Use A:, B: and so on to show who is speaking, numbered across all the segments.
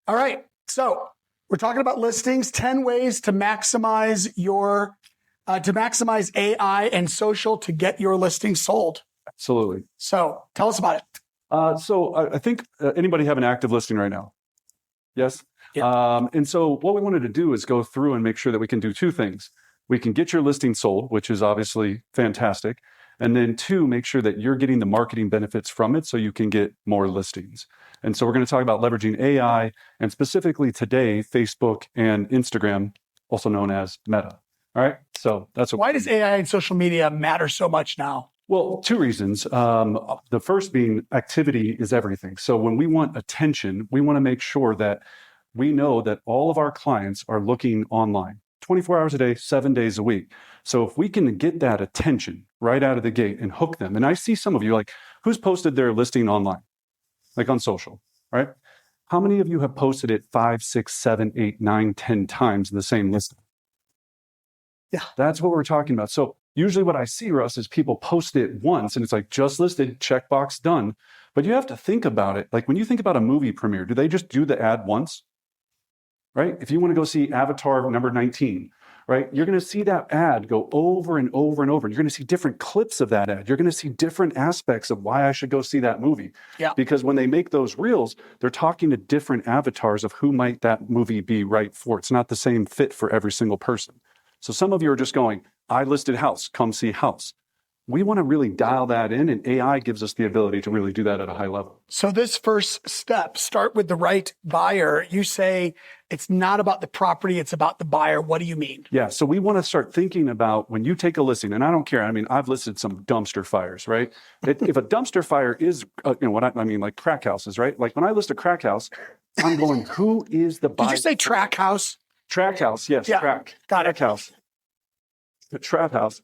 A: All right. So we're talking about listings, 10 ways to maximize AI and social to get your listing sold.
B: Absolutely.
A: So tell us about it.
B: So I think anybody have an active listing right now? Yes.
A: Yeah.
B: And so what we wanted to do is go through and make sure that we can do two things. We can get your listing sold, which is obviously fantastic. And then two, make sure that you're getting the marketing benefits from it so you can get more listings. And so we're going to talk about leveraging AI and specifically today, Facebook and Instagram, also known as Meta. All right. So that's
A: why does AI and social media matter so much now?
B: Well, two reasons. The first being activity is everything. So when we want attention, we want to make sure that we know that all of our clients are looking online 24 hours a day, 7 days a week. So if we can get that attention right out of the gate and hook them, and I see some of you like, who's posted their listing online, like on social, right? How many of you have posted it 5, 6, 7, 8, 9, 10 times the same listing?
A: Yeah.
B: That's what we're talking about. So usually what I see, Russ, is people post it once and it's like just listed, checkbox done. But you have to think about it. Like when you think about a movie premiere, do they just do the ad once? Right? If you want to go see Avatar number 19, right? You're going to see that ad go over and over and over. You're going to see different clips of that ad. You're going to see different aspects of why I should go see that movie.
A: Yeah.
B: Because when they make those reels, they're talking to different avatars of who might that movie be right for. It's not the same fit for every single person. So some of you are just going, I listed house, come see house. We want to really dial that in, and AI gives us the ability to really do that at a high level.
A: So this first step, start with the right buyer. You say it's not about the property, it's about the buyer. What do you mean?
B: Yeah, so we want to start thinking about when you take a listing, and I don't care. I mean, I've listed some dumpster fires, right? If a dumpster fire is, what I mean, like crack houses, right? Like when I list a crack house, I'm going, who is the buyer?
A: Did you say track house?
B: Track house, yes,
A: Yeah,
B: track.
A: got it.
B: Track house. The trap house.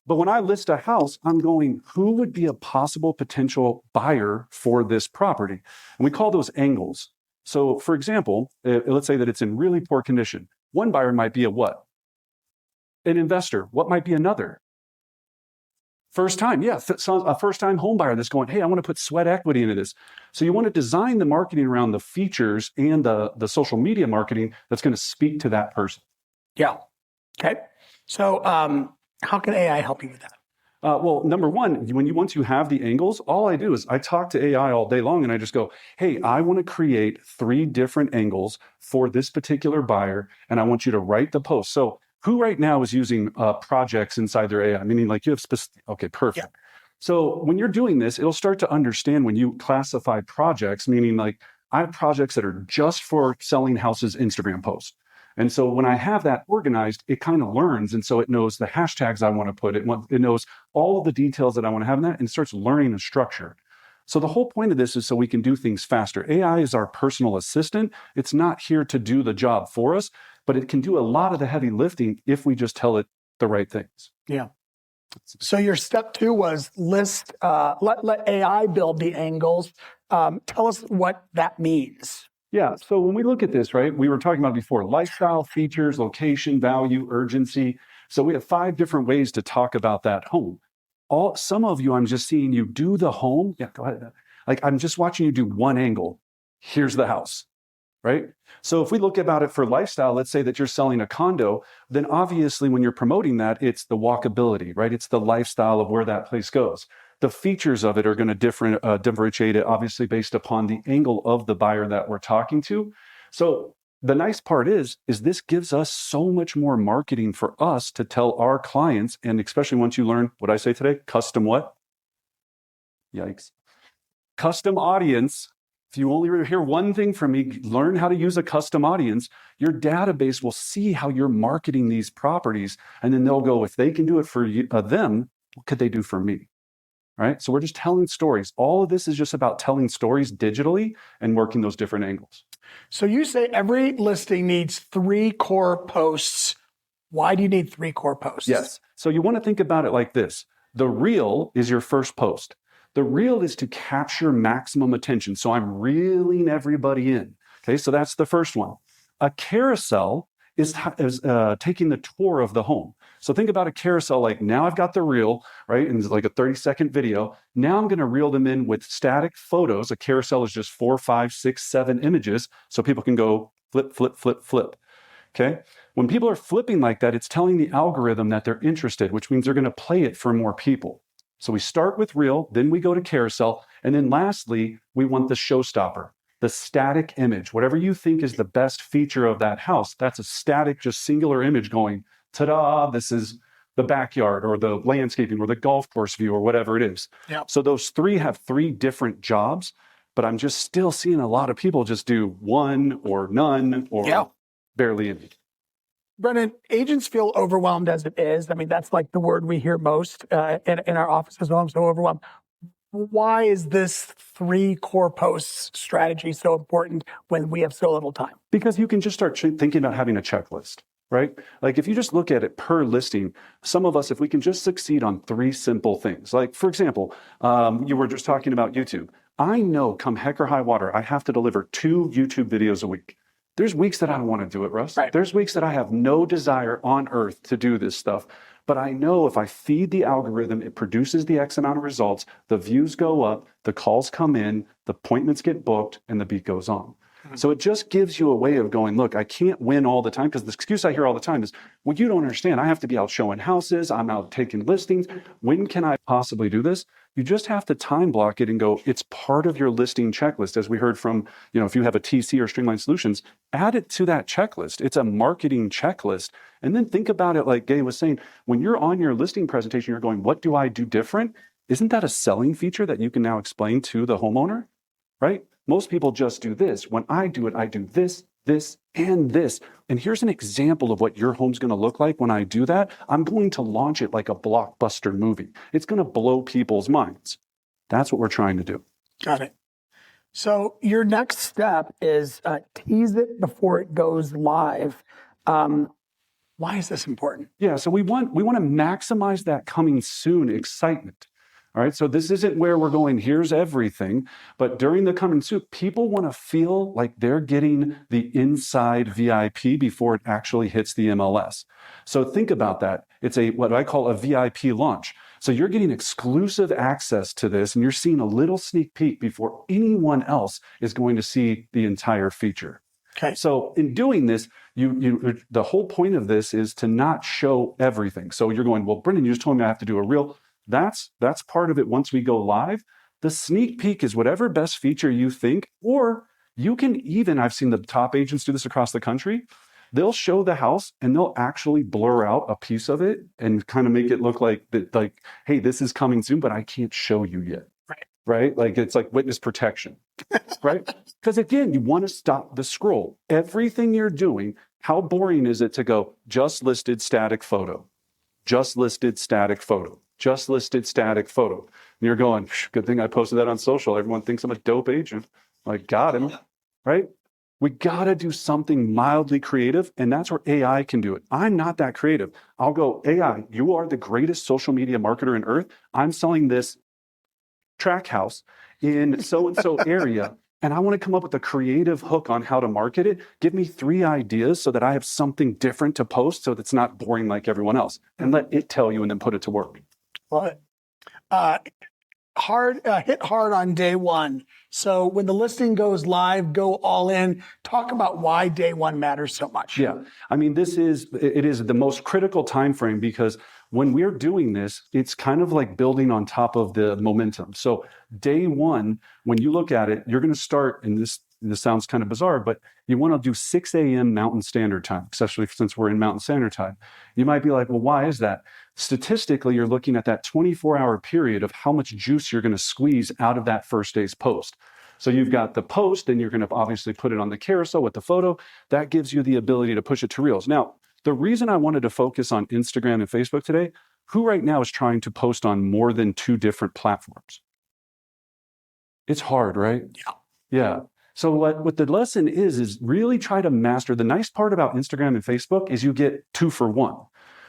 B: But when I list a house, I'm going, who would be a possible potential buyer for this property? And we call those angles. So for example, let's say that it's in really poor condition. One buyer might be a what? An investor. What might be another? First time, yeah, a first-time home buyer that's going, hey, I want to put sweat equity into this. So you want to design the marketing around the features and the social media marketing that's going to speak to that person.
A: Yeah. Okay. So how can AI help you with that?
B: Well, number one, once you have the angles, all I do is I talk to AI all day long and I just go, hey, I want to create 3 different angles for this particular buyer, and I want you to write the post. So who right now is using projects inside their AI? Meaning like you have specific, okay, perfect. Yeah. So when you're doing this, it'll start to understand when you classify projects, meaning like I have projects that are just for selling houses Instagram posts. And so when I have that organized, it kind of learns. And so it knows the hashtags I want to put. It knows all of the details that I want to have in that, and it starts learning a structure. So the whole point of this is so we can do things faster. AI is our personal assistant. It's not here to do the job for us, but it can do a lot of the heavy lifting if we just tell it the right things.
A: Yeah. So your step 2 was let AI build the angles. Tell us what that means.
B: Yeah. So when we look at this, right, we were talking about before, lifestyle, features, location, value, urgency. So we have 5 different ways to talk about that home. Some of you, I'm just seeing you do the home. Yeah, go ahead. Like I'm just watching you do one angle. Here's the house, right? So if we look about it for lifestyle, let's say that you're selling a condo, then obviously when you're promoting that, it's the walkability, right? It's the lifestyle of where that place goes. The features of it are going to differentiate it, obviously, based upon the angle of the buyer that we're talking to. So the nice part is this gives us so much more marketing for us to tell our clients, and especially once you learn what I say today, custom what? Yikes. Custom audience. If you only hear one thing from me, learn how to use a custom audience. Your database will see how you're marketing these properties, and then they'll go, if they can do it for them, what could they do for me? Right? So we're just telling stories. All of this is just about telling stories digitally and working those different angles.
A: So you say every listing needs 3 core posts. Why do you need 3 core posts?
B: Yes. So you want to think about it like this. The reel is your first post. The reel is to capture maximum attention. So I'm reeling everybody in. Okay, so that's the first one. A carousel is taking the tour of the home. So think about a carousel, like now I've got the reel, right? And it's like a 30-second video. Now I'm going to reel them in with static photos. A carousel is just 4, 5, 6, 7 images. So people can go flip, flip, flip, flip. Okay. When people are flipping like that, it's telling the algorithm that they're interested, which means they're going to play it for more people. So we start with reel, then we go to carousel. And then lastly, we want the showstopper, the static image. Whatever you think is the best feature of that house, that's a static, just singular image going, ta-da, this is the backyard or the landscaping or the golf course view or whatever it is.
A: Yeah.
B: So those three have 3 different jobs, but I'm just still seeing a lot of people just do one or none or barely any.
A: Brennan, agents feel overwhelmed as it is. I mean, that's like the word we hear most in our office as well. I'm so overwhelmed. Why is this 3 core posts strategy so important when we have so little time?
B: Because you can just start thinking about having a checklist, right? Like if you just look at it per listing, some of us, if we can just succeed on 3 simple things, like for example, you were just talking about YouTube. I know come heck or high water, I have to deliver 2 YouTube videos a week. There's weeks that I don't want to do it, Russ.
A: Right.
B: There's weeks that I have no desire on earth to do this stuff. But I know if I feed the algorithm, it produces the X amount of results, the views go up, the calls come in, the appointments get booked, and the beat goes on. So it just gives you a way of going, look, I can't win all the time, because the excuse I hear all the time is, well, you don't understand. I have to be out showing houses. I'm out taking listings. When can I possibly do this? You just have to time block it and go, it's part of your listing checklist. As we heard from, if you have a TC or Streamline Solutions, add it to that checklist. It's a marketing checklist. And then think about it like Gay was saying, when you're on your listing presentation, you're going, what do I do different? Isn't that a selling feature that you can now explain to the homeowner, right? Most people just do this. When I do it, I do this, this, and this. And here's an example of what your home's going to look like when I do that. I'm going to launch it like a blockbuster movie. It's going to blow people's minds. That's what we're trying to do.
A: Got it. So your next step is tease it before it goes live. Why is this important?
B: Yeah, so we want to maximize that coming soon excitement. All right, so this isn't where we're going, here's everything, but during the coming soon, people want to feel like they're getting the inside VIP before it actually hits the MLS. So think about that. It's what I call a VIP launch. So you're getting exclusive access to this, and you're seeing a little sneak peek before anyone else is going to see the entire feature.
A: Okay.
B: So in doing this, the whole point of this is to not show everything. So you're going, well, Brendan, you just told me I have to do a reel. That's part of it once we go live. The sneak peek is whatever best feature you think, or you can even, I've seen the top agents do this across the country, they'll show the house and they'll actually blur out a piece of it and kind of make it look like, hey, this is coming soon, but I can't show you yet. Right? Like it's like witness protection, right? Because again, you want to stop the scroll. Everything you're doing, how boring is it to go, just listed static photo, just listed static photo, just listed static photo. And you're going, good thing I posted that on social. Everyone thinks I'm a dope agent. Like, got him, right? We got to do something mildly creative, and that's where AI can do it. I'm not that creative. I'll go, AI, you are the greatest social media marketer on earth. I'm selling this track house in so-and-so area, and I want to come up with a creative hook on how to market it. Give me 3 ideas so that I have something different to post so that's not boring like everyone else, and let it tell you and then put it to work.
A: Well, hit hard on day one. So when the listing goes live, go all in. Talk about why day one matters so much.
B: Yeah, I mean, it is the most critical time frame, because when we're doing this, it's kind of like building on top of the momentum. So day one, when you look at it, you're going to start, and this sounds kind of bizarre, but you want to do 6 a.m. Mountain Standard Time, especially since we're in Mountain Standard Time. You might be like, well, why is that? Statistically, you're looking at that 24-hour period of how much juice you're going to squeeze out of that first day's post. So you've got the post, and you're going to obviously put it on the carousel with the photo. That gives you the ability to push it to Reels. Now, the reason I wanted to focus on Instagram and Facebook today, who right now is trying to post on more than 2 different platforms? It's hard, right? Yeah. So what the lesson is really try to master. The nice part about Instagram and Facebook is you get 2 for 1,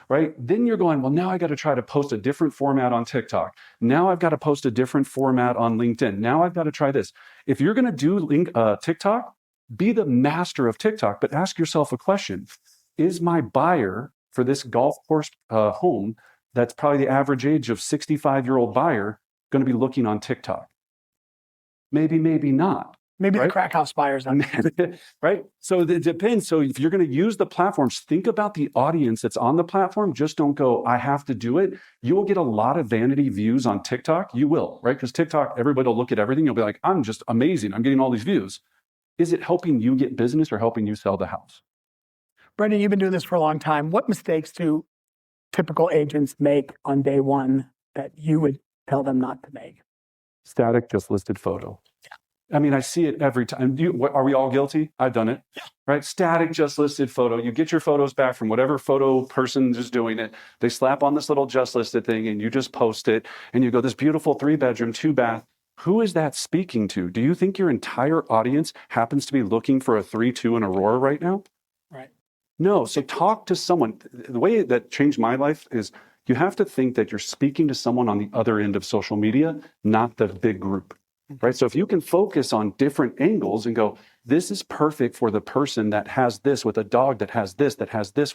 B: right? Then you're going, well, now I got to try to post a different format on TikTok. Now I've got to post a different format on LinkedIn. Now I've got to try this. If you're going to do TikTok, be the master of TikTok, but ask yourself a question. Is my buyer for this golf course home that's probably the average age of 65-year-old buyer going to be looking on TikTok? Maybe, maybe not.
A: Maybe
B: right?
A: the crack house buyers.
B: Right? So it depends. So if you're going to use the platforms, think about the audience that's on the platform. Just don't go, I have to do it. You will get a lot of vanity views on TikTok. You will, right? Because TikTok, everybody will look at everything. You'll be like, I'm just amazing. I'm getting all these views. Is it helping you get business or helping you sell the house?
A: Brendan, you've been doing this for a long time. What mistakes do typical agents make on day one that you would tell them not to make?
B: Static, just listed photo.
A: Yeah.
B: I mean, I see it every time. Are we all guilty? I've done it.
A: Yeah.
B: Right? Static, just listed photo. You get your photos back from whatever photo person is doing it. They slap on this little just listed thing and you just post it and you go, this beautiful 3-bedroom, 2-bath. Who is that speaking to? Do you think your entire audience happens to be looking for a 3-2 in Aurora right now?
A: Right.
B: No. So talk to someone. The way that changed my life is you have to think that you're speaking to someone on the other end of social media, not the big group. Right? So if you can focus on different angles and go, this is perfect for the person that has this with a dog that has this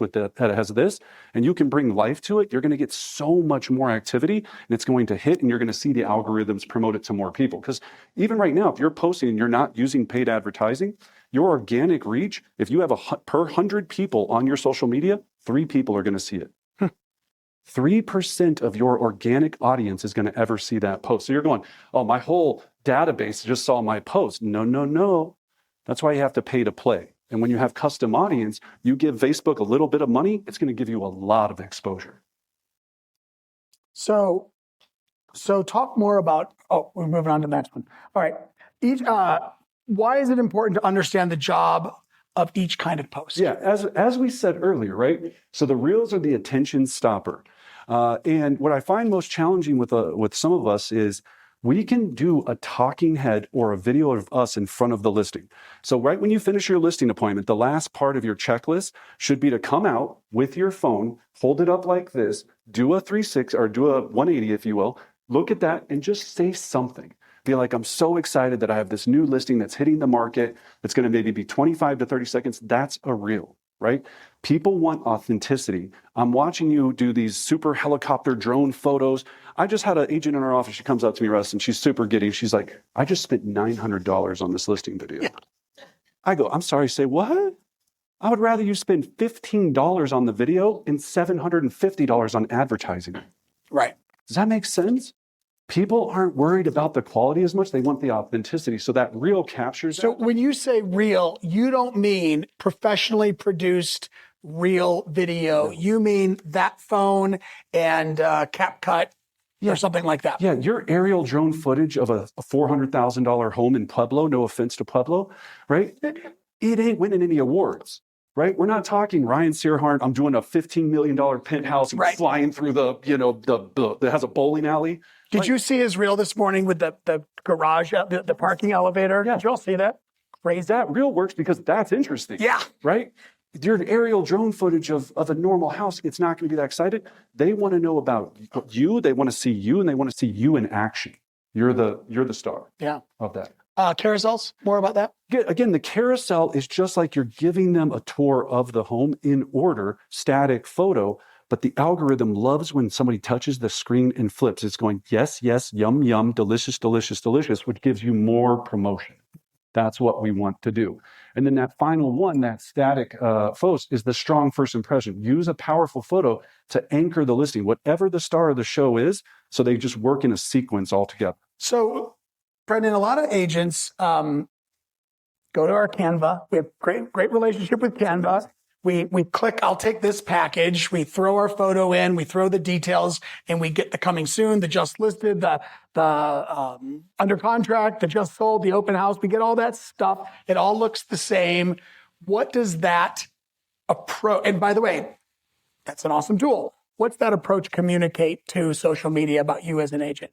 B: with that has this, and you can bring life to it, you're going to get so much more activity and it's going to hit and you're going to see the algorithms promote it to more people. Because even right now, if you're posting and you're not using paid advertising, your organic reach, if you have per 100 people on your social media, 3 people are going to see it. 3% of your organic audience is going to ever see that post. So you're going, oh, my whole database just saw my post. No, no, no. That's why you have to pay to play. And when you have custom audience, you give Facebook a little bit of money, it's going to give you a lot of exposure.
A: So talk more about, we're moving on to the next one. All right. Why is it important to understand the job of each kind of post?
B: Yeah, as we said earlier, right? So the reels are the attention stopper. And what I find most challenging with some of us is we can do a talking head or a video of us in front of the listing. So right when you finish your listing appointment, the last part of your checklist should be to come out with your phone, hold it up like this, do a 360 or do a 180, if you will, look at that and just say something. Be like, I'm so excited that I have this new listing that's hitting the market. That's going to maybe be 25 to 30 seconds. That's a reel, right? People want authenticity. I'm watching you do these super helicopter drone photos. I just had an agent in our office. She comes up to me, Russ, and she's super giddy. She's like, I just spent $900 on this listing video. Yeah. I go, I'm sorry, say what? I would rather you spend $15 on the video and $750 on advertising.
A: Right.
B: Does that make sense? People aren't worried about the quality as much. They want the authenticity. So that reel captures
A: So
B: that.
A: when you say reel, you don't mean professionally produced reel video. No. You mean that phone and CapCut or something like that.
B: Yeah, your aerial drone footage of a $400,000 home in Pueblo, no offense to Pueblo, right? It ain't winning any awards. Right? We're not talking Ryan Searhart. I'm doing a $15 million penthouse flying through that has a bowling alley.
A: Did you see his reel this morning with the garage, the parking elevator? Yeah. Did you all see that? Crazy.
B: That reel works because that's interesting.
A: Yeah.
B: Right? Your aerial drone footage of a normal house, it's not going to be that excited. They want to know about you. They want to see you, and they want to see you in action. You're the star.
A: Yeah.
B: Of that.
A: Carousels, more about that?
B: Again, the carousel is just like you're giving them a tour of the home in order, static photo, but the algorithm loves when somebody touches the screen and flips. It's going, yes, yes, yum, yum, delicious, delicious, delicious, which gives you more promotion. That's what we want to do. And then that final one, that static post, is the strong first impression. Use a powerful photo to anchor the listing, whatever the star of the show is, so they just work in a sequence all together.
A: So, Brendan, a lot of agents go to our Canva. We have great relationship with Canva. We click, I'll take this package. We throw our photo in, we throw the details, and we get the coming soon, the just listed, the under contract, the just sold, the open house. We get all that stuff. It all looks the same. What does that approach? And by the way, that's an awesome tool. What's that approach communicate to social media about you as an agent?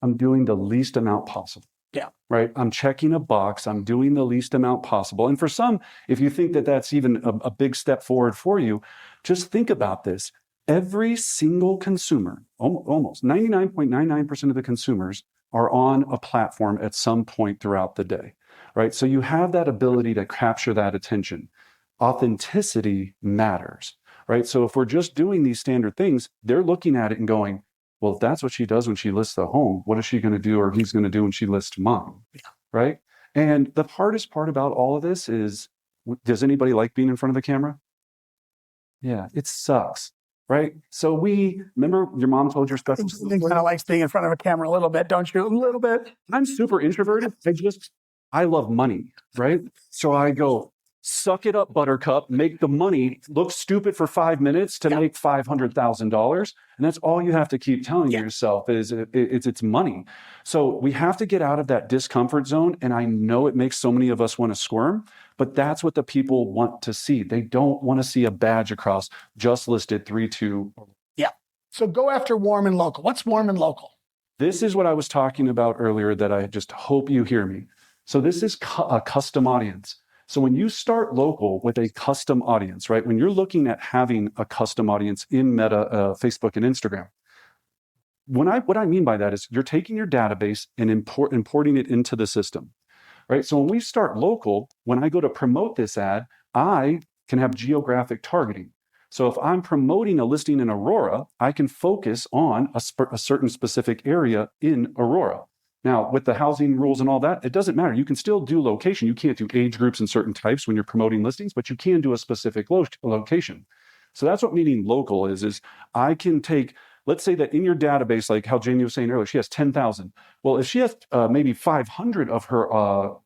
B: I'm doing the least amount possible.
A: Yeah.
B: Right. I'm checking a box. I'm doing the least amount possible. And for some, if you think that that's even a big step forward for you, just think about this. Every single consumer, almost 99.99% of the consumers are on a platform at some point throughout the day. Right. So you have that ability to capture that attention. Authenticity matters. right? So if we're just doing these standard things, they're looking at it and going, well, if that's what she does when she lists the home, what is she going to do or he's going to do when she lists mine, right? And the hardest part about all of this is, does anybody like being in front of the camera? Yeah, it sucks, right? So remember your mom told your special
A: Kind of likes being in front of a camera a little bit, don't you? A little bit.
B: I'm super introverted. I love money, right? So I go, suck it up, buttercup, make the money look stupid for 5 minutes to make $500,000. And that's all you have to keep telling yourself is it's money. So we have to get out of that discomfort zone. And I know it makes so many of us want to squirm, but that's what the people want to see. They don't want to see a badge across just listed 3-2.
A: Yeah. So go after warm and local. What's warm and local?
B: This is what I was talking about earlier that I just hope you hear me. So this is a custom audience. So when you start local with a custom audience, right? When you're looking at having a custom audience in Meta, Facebook and Instagram, what I mean by that is you're taking your database and importing it into the system, right? So when we start local, when I go to promote this ad, I can have geographic targeting. So if I'm promoting a listing in Aurora, I can focus on a certain specific area in Aurora. Now, with the housing rules and all that, it doesn't matter. You can still do location. You can't do age groups and certain types when you're promoting listings, but you can do a specific location. So that's what meaning local is I can take, let's say that in your database, like how Jamie was saying earlier, she has 10,000. Well, if she has maybe 500 of her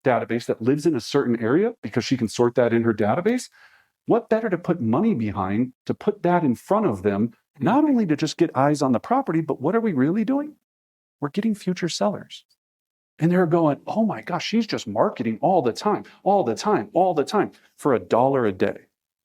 B: database that lives in a certain area because she can sort that in her database, what better to put money behind to put that in front of them, not only to just get eyes on the property, but what are we really doing? We're getting future sellers. And they're going, oh my gosh, she's just marketing all the time for $1 a day.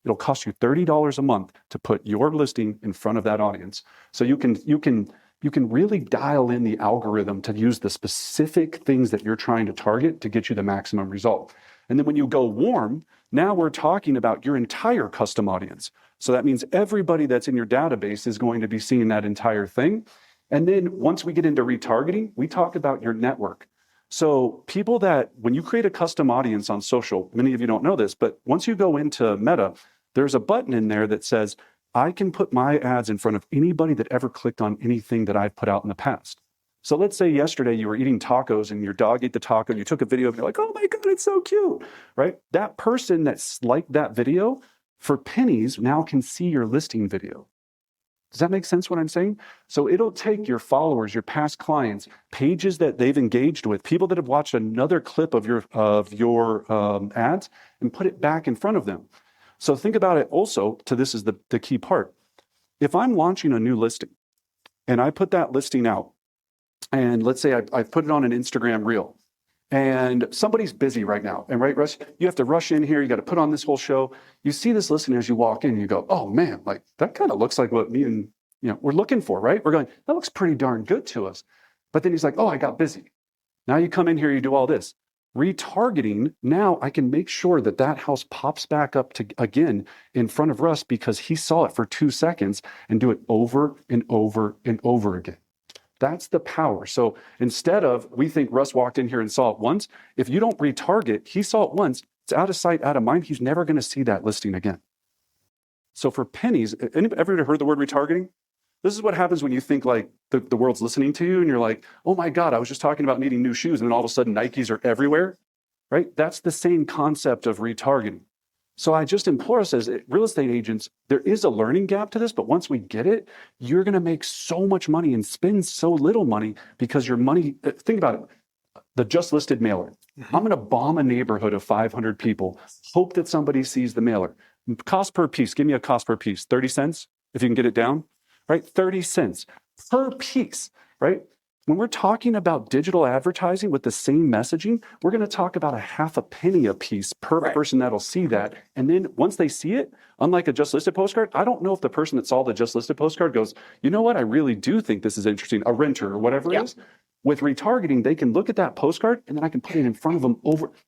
B: It'll cost you $30 a month to put your listing in front of that audience. So you can really dial in the algorithm to use the specific things that you're trying to target to get you the maximum result. And then when you go warm, now we're talking about your entire custom audience. So that means everybody that's in your database is going to be seeing that entire thing. And then once we get into retargeting, we talk about your network. So people that, when you create a custom audience on social, many of you don't know this, but once you go into Meta, there's a button in there that says, I can put my ads in front of anybody that ever clicked on anything that I've put out in the past. So let's say yesterday you were eating tacos and your dog ate the taco and you took a video of it, you're like, oh my God, it's so cute, right? That person that's liked that video for pennies now can see your listing video. Does that make sense what I'm saying? So it'll take your followers, your past clients, pages that they've engaged with, people that have watched another clip of your ads and put it back in front of them. So think about it also, this is the key part. If I'm launching a new listing and I put that listing out, and let's say I put it on an Instagram reel, and somebody's busy right now. And right, Russ, you have to rush in here. You got to put on this whole show. You see this listing as you walk in, you go, oh man, like that kind of looks like what me and we're looking for, right? We're going, that looks pretty darn good to us. But then he's like, oh, I got busy. Now you come in here, you do all this. Retargeting, now I can make sure that that house pops back up again in front of Russ because he saw it for 2 seconds and do it over and over and over again. That's the power. So instead of, we think Russ walked in here and saw it once, if you don't retarget, he saw it once, it's out of sight, out of mind, he's never going to see that listing again. So for pennies, ever heard the word retargeting? This is what happens when you think like the world's listening to you and you're like, oh my God, I was just talking about needing new shoes and then all of a sudden Nikes are everywhere, right? That's the same concept of retargeting. So I just implore us as real estate agents, there is a learning gap to this, but once we get it, you're going to make so much money and spend so little money because your money, think about it, the just listed mailer. I'm going to bomb a neighborhood of 500 people, hope that somebody sees the mailer. Cost per piece, give me a cost per piece, 30 cents if you can get it down, right? 30 cents per piece, right? When we're talking about digital advertising with the same messaging, we're going to talk about a half a penny a piece per person that'll see that. And then once they see it, unlike a just listed postcard, I don't know if the person that saw the just listed postcard goes, you know what, I really do think this is interesting, a renter or whatever it is. With retargeting, they can look at that postcard and then I can put it in front of them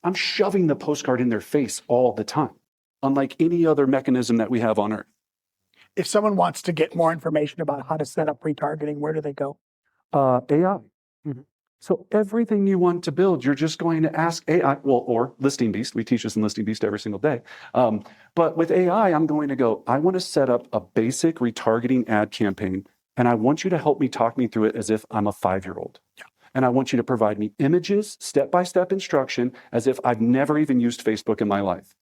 B: I'm shoving the postcard in their face all the time, unlike any other mechanism that we have on earth.
A: If someone wants to get more information about how to set up retargeting, where do they go?
B: AI.
A: Mm-hmm.
B: So everything you want to build, you're just going to ask AI, well, or Listing Beast. We teach this in Listing Beast every single day. But with AI, I'm going to go, I want to set up a basic retargeting ad campaign, and I want you to help me talk me through it as if I'm a 5-year-old.
A: Yeah.
B: And I want you to provide me images, step-by-step instruction, as if I've never even used Facebook in my life.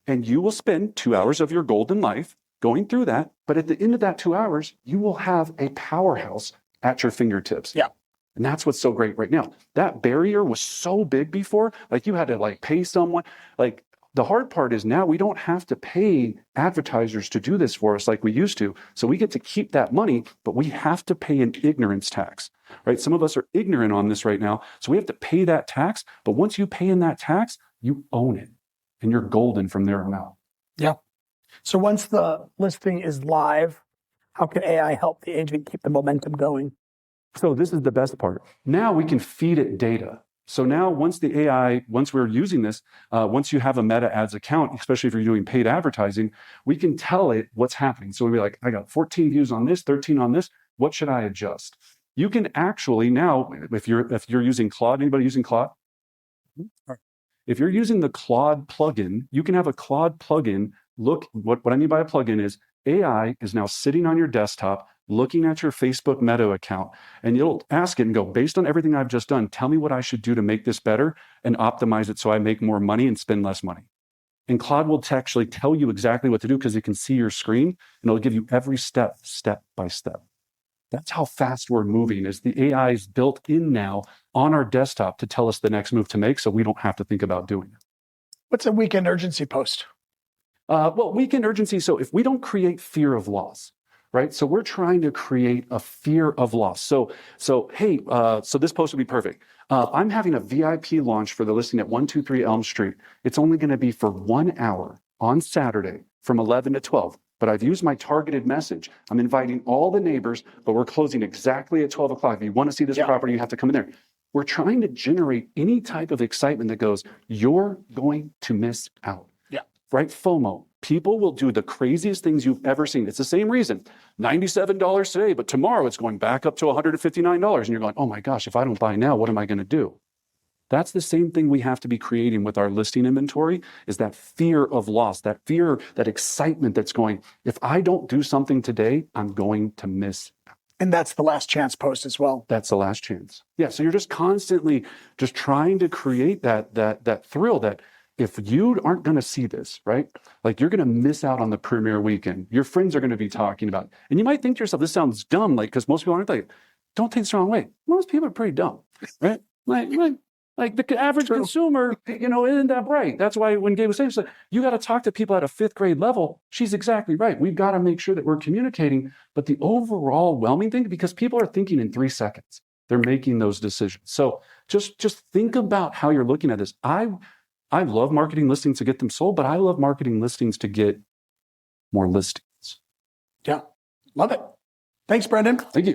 B: And you will spend 2 hours of your golden life going through that. But at the end of that 2 hours, you will have a powerhouse at your fingertips.
A: Yeah.
B: And that's what's so great right now. That barrier was so big before, like you had to like pay someone. Like the hard part is now we don't have to pay advertisers to do this for us like we used to. So we get to keep that money, but we have to pay an ignorance tax, right? Some of us are ignorant on this right now. So we have to pay that tax. But once you pay in that tax, you own it and you're golden from there on out.
A: Yeah. So once the listing is live, how can AI help the agent keep the momentum going?
B: So this is the best part. Now we can feed it data. So now once the AI, once we're using this, once you have a Meta Ads account, especially if you're doing paid advertising, we can tell it what's happening. So we'll be like, I got 14 views on this, 13 on this. What should I adjust? You can actually now, if you're using Claude, anybody using Claude? If you're using the Claude plugin, you can have a Claude plugin. Look, what I mean by a plugin is AI is now sitting on your desktop, looking at your Facebook Meta account, and you'll ask it and go, based on everything I've just done, tell me what I should do to make this better and optimize it so I make more money and spend less money. And Claude will actually tell you exactly what to do because it can see your screen and it'll give you every step by step. That's how fast we're moving, is the AI is built in now on our desktop to tell us the next move to make so we don't have to think about doing it.
A: What's a weekend urgency post?
B: Well, weekend urgency. So if we don't create fear of loss, right? So we're trying to create a fear of loss. So hey, so this post would be perfect. I'm having a VIP launch for the listing at 123 Elm Street. It's only going to be for 1 hour on Saturday from 11 to 12. But I've used my targeted message. I'm inviting all the neighbors, but we're closing exactly at 12 o'clock. If you want to see this property, you have to come in there. We're trying to generate any type of excitement that goes, you're going to miss out.
A: Yeah.
B: Right? FOMO. People will do the craziest things you've ever seen. It's the same reason. $97 today, but tomorrow it's going back up to $159. And you're going, oh my gosh, if I don't buy now, what am I going to do? That's the same thing we have to be creating with our listing inventory, is that fear of loss, that fear, that excitement that's going, if I don't do something today, I'm going to miss out.
A: And that's the last chance post as well.
B: That's the last chance. Yeah. So you're just constantly just trying to create that thrill that if you aren't going to see this, right? Like you're going to miss out on the premiere weekend. Your friends are going to be talking about it. And you might think to yourself, this sounds dumb, like, because most people aren't like, don't take this the wrong way. Most people are pretty dumb, right? Like the average consumer, isn't that bright. That's why when Gabe was saying, you got to talk to people at a 5th grade level. She's exactly right. We've got to make sure that we're communicating. But the overall whelming thing, because people are thinking in 3 seconds, they're making those decisions. So just think about how you're looking at this. I love marketing listings to get them sold, but I love marketing listings to get more listings.
A: Yeah, love it. Thanks, Brendan.
B: Thank you.